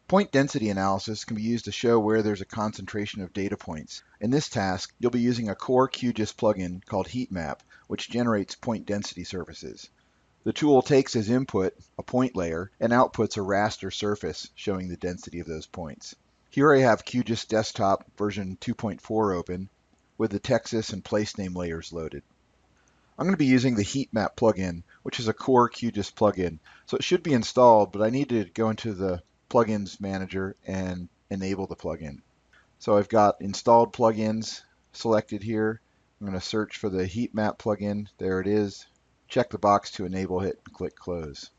Point density analysis can be used to show where there's a concentration of data points. In this task, you'll be using a core QGIS plugin called Heatmap, which generates point density surfaces. The tool takes as input a point layer and outputs a raster surface showing the density of those points. Here I have QGIS Desktop version 2.4 open with the Texas and place name layers loaded. I'm going to be using the Heatmap plugin, which is a core QGIS plugin. So it should be installed, but I need to go into the plugins manager and enable the plugin. So I've got installed plugins selected here. I'm going to search for the Heatmap plugin. There it is. Check the box to enable it and click close.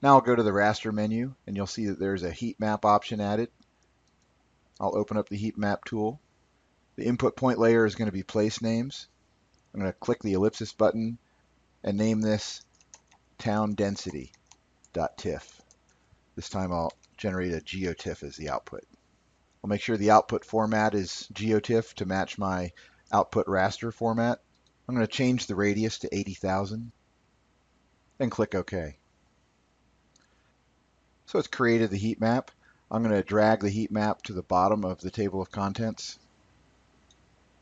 Now I'll go to the raster menu and you'll see that there's a heat map option added. I'll open up the heat map tool. The input point layer is going to be place names. I'm going to click the ellipsis button and name this town density.tiff. This time I'll generate a geotiff as the output. I'll make sure the output format is geotiff to match my output raster format. I'm going to change the radius to 80,000 and click OK. So it's created the heat map. I'm going to drag the heat map to the bottom of the table of contents.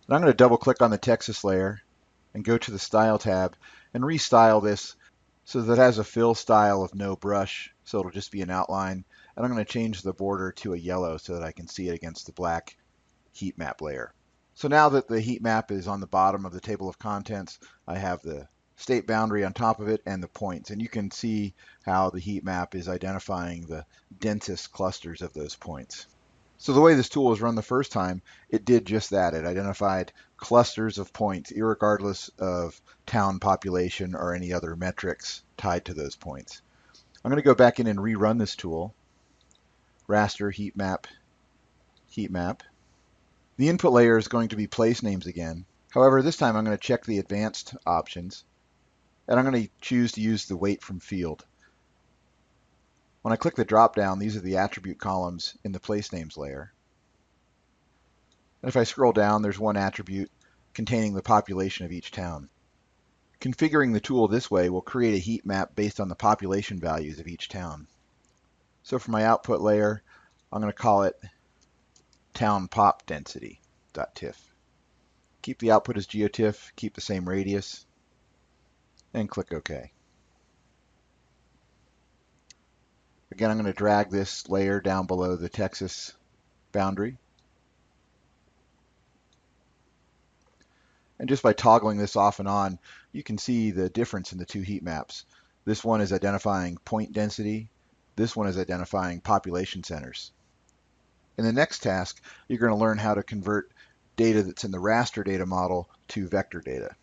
And I'm going to double click on the Texas layer and go to the Style tab and restyle this so that it has a fill style of no brush, so it'll just be an outline. And I'm going to change the border to a yellow so that I can see it against the black heat map layer. So now that the heat map is on the bottom of the table of contents, I have the state boundary on top of it and the points. And you can see how the heat map is identifying the densest clusters of those points. So the way this tool was run the first time, it did just that. It identified clusters of points, irregardless of town population or any other metrics tied to those points. I'm going to go back in and rerun this tool. Raster, heat map, heat map. The input layer is going to be place names again. However, this time I'm going to check the advanced options, and I'm going to choose to use the weight from field. When I click the drop down, these are the attribute columns in the place names layer. And if I scroll down, there's one attribute containing the population of each town. Configuring the tool this way will create a heat map based on the population values of each town. So for my output layer, I'm going to call it town pop density.tiff. Keep the output as geotiff, keep the same radius, and click OK. Again, I'm going to drag this layer down below the Texas boundary. And just by toggling this off and on, you can see the difference in the two heat maps. This one is identifying point density. This one is identifying population centers. In the next task, you're going to learn how to convert data that's in the raster data model to vector data.